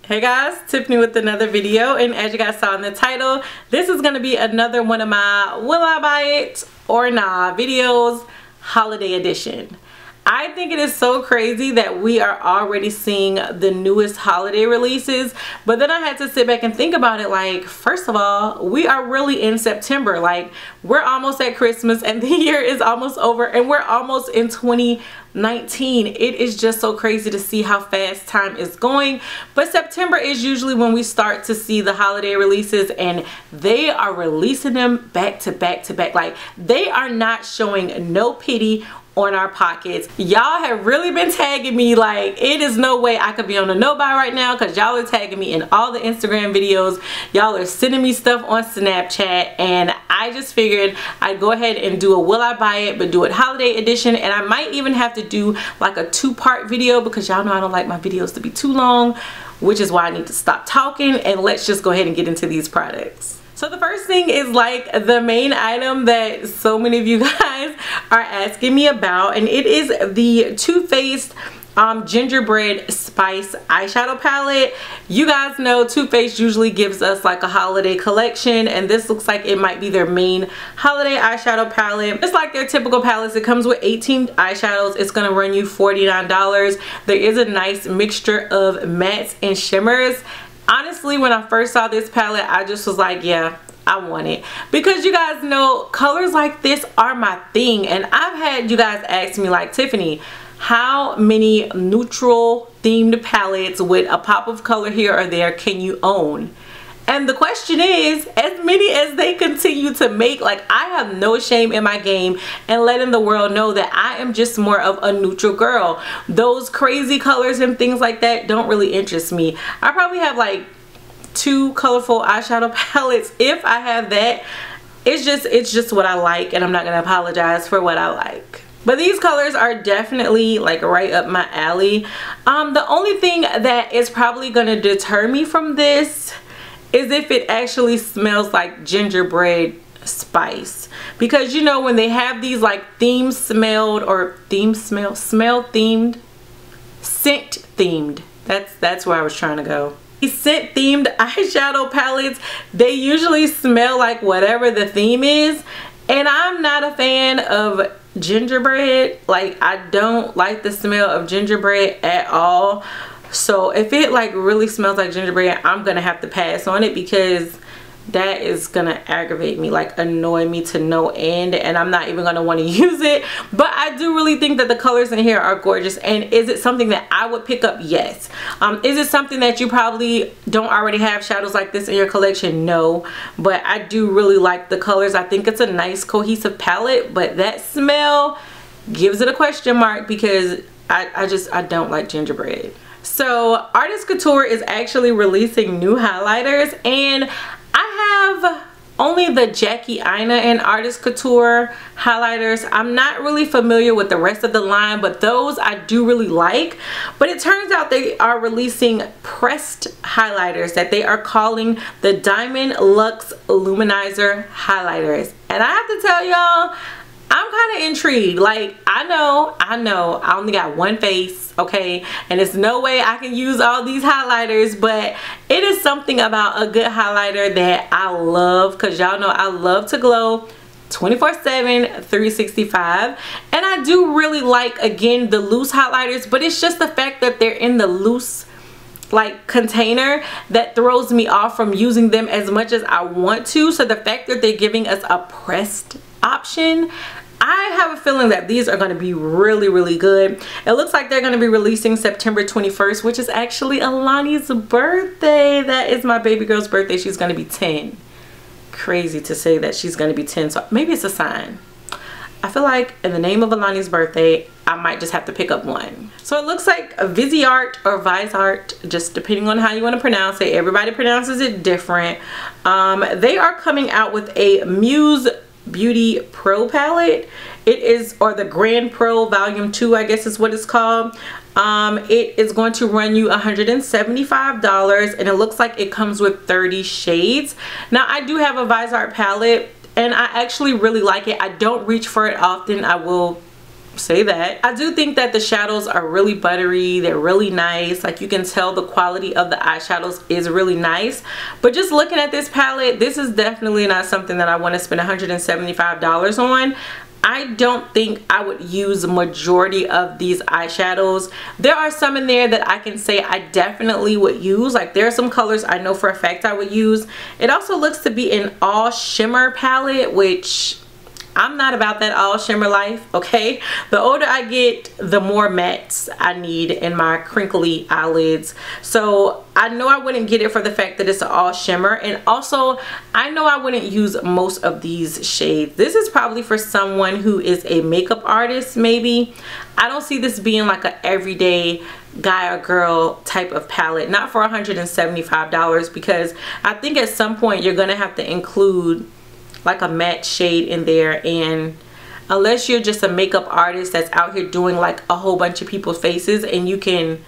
Hey guys, Tiffany with another video, and as you guys saw in the title, this is going to be another one of my will I buy it or nah videos, holiday edition. I think it is so crazy that we are already seeing the newest holiday releases, but then I had to sit back and think about it. Like, first of all, we are really in September. Like, we're almost at Christmas and the year is almost over and we're almost in 2019. It is just so crazy to see how fast time is going. But September is usually when we start to see the holiday releases, and they are releasing them back to back to back. Like, they are not showing no pity on our pockets. Y'all have really been tagging me. Like, it is no way I could be on a no buy right now, because y'all are tagging me in all the Instagram videos. Y'all are sending me stuff on Snapchat, and I just figured I'd go ahead and do a will I buy it, but do it holiday edition. And I might even have to do like a two-part video, because y'all know I don't like my videos to be too long, which is why I need to stop talking and let's just go ahead and get into these products. So the first thing is like the main item that so many of you guys are asking me about, and it is the Too Faced Gingerbread Spice eyeshadow palette. You guys know Too Faced usually gives us like a holiday collection, and this looks like it might be their main holiday eyeshadow palette. Just like their typical palettes, it comes with 18 eyeshadows. It's gonna run you $49. There is a nice mixture of mattes and shimmers. Honestly, when I first saw this palette, I just was like, yeah, I want it, because you guys know colors like this are my thing. And I've had you guys ask me like, Tiffany, how many neutral themed palettes with a pop of color here or there can you own? And the question is, as many as they continue to make. Like, I have no shame in my game and letting the world know that I am just more of a neutral girl. Those crazy colors and things like that don't really interest me. I probably have like 2 colorful eyeshadow palettes, if I have that. It's just what I like, and I'm not gonna apologize for what I like. But these colors are definitely like right up my alley. The only thing that is probably gonna deter me from this is if it actually smells like gingerbread spice, because you know when they have these like theme smelled or smell themed, scent themed, that's where I was trying to go. These scent themed eyeshadow palettes, they usually smell like whatever the theme is, and I'm not a fan of gingerbread. Like, I don't like the smell of gingerbread at all. So if it like really smells like gingerbread, I'm gonna have to pass on it, because that is gonna aggravate me, like annoy me to no end, and I'm not even gonna want to use it. But I do really think that the colors in here are gorgeous. And is it something that I would pick up? Yes. Is it something that you probably don't already have shadows like this in your collection? No. But I do really like the colors. I think it's a nice cohesive palette, but that smell gives it a question mark, because I don't like gingerbread. So Artist Couture is actually releasing new highlighters, and I have only the Jackie Aina and Artist Couture highlighters. I'm not really familiar with the rest of the line, but those I do really like. But it turns out they are releasing pressed highlighters that they are calling the Diamond Luxe Luminizer highlighters. And I have to tell y'all, I'm kind of intrigued. Like, I know I only got one face, okay, and there's no way I can use all these highlighters, but it is something about a good highlighter that I love, because y'all know I love to glow 24/7 365. And I do really like, again, the loose highlighters, but it's just the fact that they're in the loose like container that throws me off from using them as much as I want to. So the fact that they're giving us a pressed option, I have a feeling that these are going to be really, really good. It looks like they're going to be releasing September 21st, which is actually Alani's birthday. That is my baby girl's birthday. She's going to be 10. Crazy to say that she's going to be 10, so maybe it's a sign. I feel like in the name of Alani's birthday, I might just have to pick up one. So it looks like a Viseart or Viseart, just depending on how you want to pronounce it. Everybody pronounces it different. They are coming out with a Muse Beauty Pro palette. It is, or the Grand Pro Volume 2, I guess is what it's called. It is going to run you $175, and it looks like it comes with 30 shades. Now, I do have a Viseart palette, and I actually really like it. I don't reach for it often, I will say that. I do think that the shadows are really buttery. They're really nice. Like, you can tell the quality of the eyeshadows is really nice. But just looking at this palette, this is definitely not something that I want to spend $175 on. I don't think I would use the majority of these eyeshadows. There are some in there that I can say I definitely would use. Like, there are some colors I know for a fact I would use. It also looks to be an all shimmer palette, which I'm not about that all shimmer life, okay? The older I get, the more mattes I need in my crinkly eyelids. So I know I wouldn't get it for the fact that it's an all shimmer. And also, I know I wouldn't use most of these shades. This is probably for someone who is a makeup artist, maybe. I don't see this being like an everyday guy or girl type of palette. Not for $175, because I think at some point you're gonna have to include like a matte shade in there, and unless you're just a makeup artist that's out here doing like a whole bunch of people's faces and you can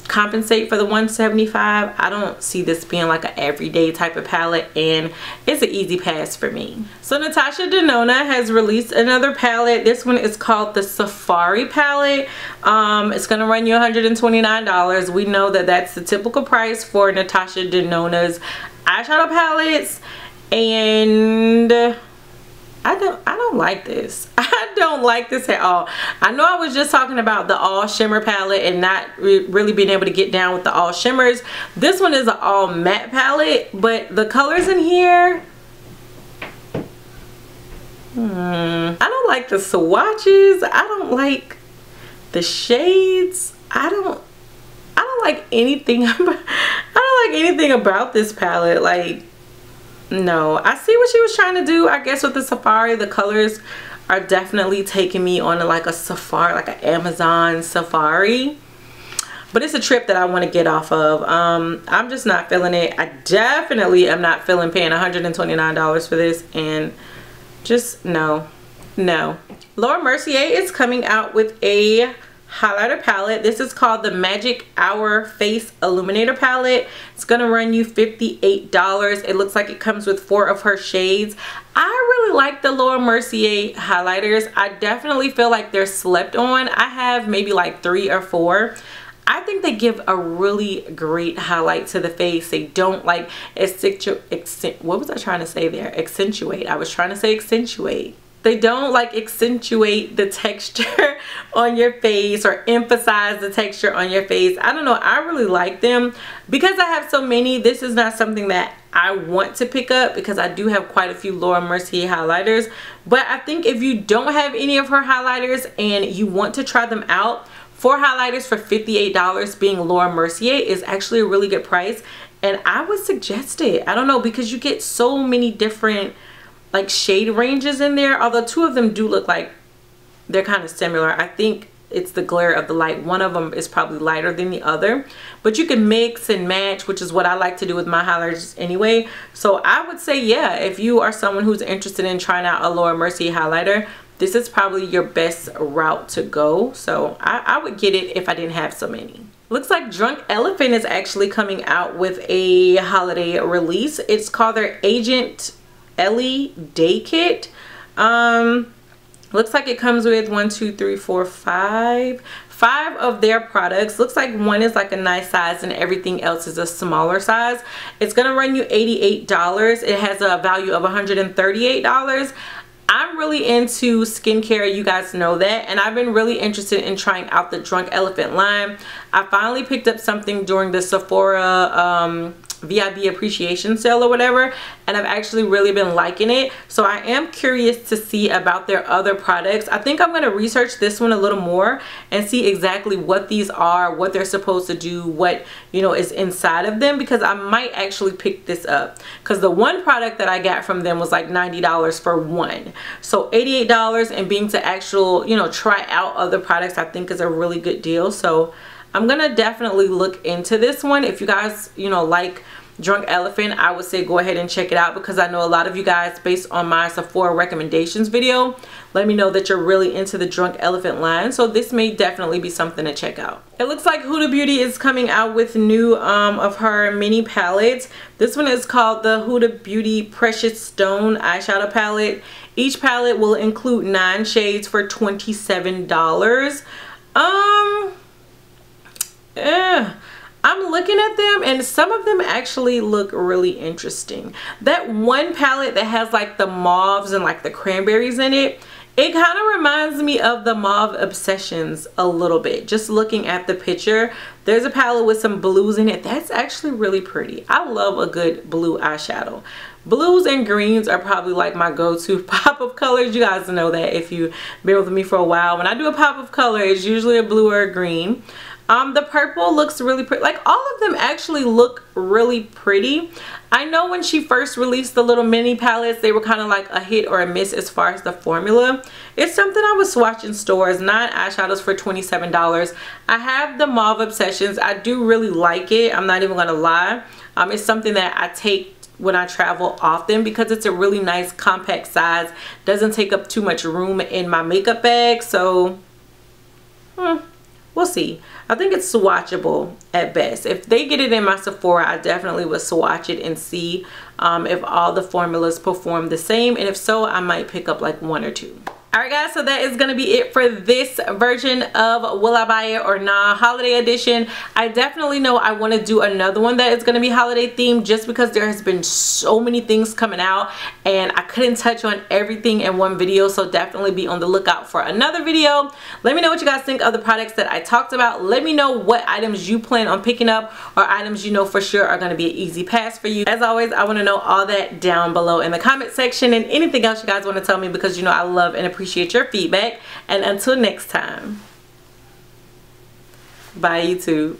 compensate for the $175, I don't see this being like an everyday type of palette, and it's an easy pass for me. So Natasha De Nona has released another palette. This one is called the Safari palette. It's gonna run you $129. We know that that's the typical price for Natasha De Nona's eyeshadow palettes. And I don't like this. I don't like this at all. I know I was just talking about the all shimmer palette and not really being able to get down with the all shimmers. This one is an all matte palette, but the colors in here, I don't like the swatches. I don't like the shades. I don't like anything about this palette. Like, no, I see what she was trying to do. I guess with the Safari, the colors are definitely taking me on like a safari, like an Amazon safari. But it's a trip that I want to get off of. I'm just not feeling it. I definitely am not feeling paying $129 for this, and just no. Laura Mercier is coming out with a highlighter palette. This is called the Magic Hour Face Illuminator palette. It's gonna run you $58. It looks like it comes with 4 of her shades. I really like the Laura Mercier highlighters. I definitely feel like they're slept on. I have maybe like 3 or 4. I think they give a really great highlight to the face. They don't like what was I trying to say there? Accentuate. I was trying to say accentuate. They don't like accentuate the texture on your face or emphasize the texture on your face. I don't know. I really like them. Because I have so many, this is not something that I want to pick up, because I do have quite a few Laura Mercier highlighters. But I think if you don't have any of her highlighters and you want to try them out, 4 highlighters for $58 being Laura Mercier is actually a really good price. And I would suggest it. I don't know, because you get so many different like shade ranges in there, although 2 of them do look like they're kind of similar. I think it's the glare of the light. One of them is probably lighter than the other, but you can mix and match, which is what I like to do with my highlighters anyway. So I would say, yeah, if you are someone who's interested in trying out a Laura Mercier highlighter, this is probably your best route to go. So I would get it if I didn't have so many. Looks like Drunk Elephant is actually coming out with a holiday release. It's called their Agent Ellie Day Kit. Looks like it comes with 5 of their products. Looks like one is like a nice size and everything else is a smaller size. It's gonna run you $88. It has a value of $138. I'm really into skincare, you guys know that, and I've been really interested in trying out the Drunk Elephant line. I finally picked up something during the Sephora VIB appreciation sale or whatever, and I've actually really been liking it. So I am curious to see about their other products. I think I'm going to research this one a little more and see exactly what these are, what they're supposed to do, what, you know, is inside of them, because I might actually pick this up, because the one product that I got from them was like $90 for one. So $88 and being to actual, you know, try out other products, I think is a really good deal. So I'm gonna definitely look into this one. If you guys, you know, like Drunk Elephant, I would say go ahead and check it out, because I know a lot of you guys, based on my Sephora recommendations video, let me know that you're really into the Drunk Elephant line. So this may definitely be something to check out. It looks like Huda Beauty is coming out with new of her mini palettes. This one is called the Huda Beauty Precious Stone eyeshadow palette. Each palette will include 9 shades for $27. I'm looking at them and some of them actually look really interesting. That one palette that has like the mauves and like the cranberries in it, it kind of reminds me of the Mauve Obsessions a little bit. Just looking at the picture, there's a palette with some blues in it. That's actually really pretty. I love a good blue eyeshadow. Blues and greens are probably like my go-to pop of colors. You guys know that if you've been with me for a while. When I do a pop of color, it's usually a blue or a green. The purple looks really pretty. Like, all of them actually look really pretty. I know when she first released the little mini palettes, they were kind of like a hit or a miss as far as the formula. It's something I would swatch in stores. 9 eyeshadows for $27. I have the Mauve Obsessions. I do really like it. I'm not even gonna lie. It's something that I take when I travel often because it's a really nice compact size. Doesn't take up too much room in my makeup bag. So we'll see. I think it's swatchable at best. If they get it in my Sephora, I definitely would swatch it and see if all the formulas perform the same, and if so, I might pick up like 1 or 2. Alright guys, so that is going to be it for this version of Will I Buy It or Nah Holiday Edition. I definitely know I want to do another one that is going to be holiday themed just because there has been so many things coming out and I couldn't touch on everything in one video, so definitely be on the lookout for another video. Let me know what you guys think of the products that I talked about. Let me know what items you plan on picking up or items you know for sure are going to be an easy pass for you. As always, I want to know all that down below in the comment section and anything else you guys want to tell me because you know I love and appreciate your feedback. And until next time, bye YouTube.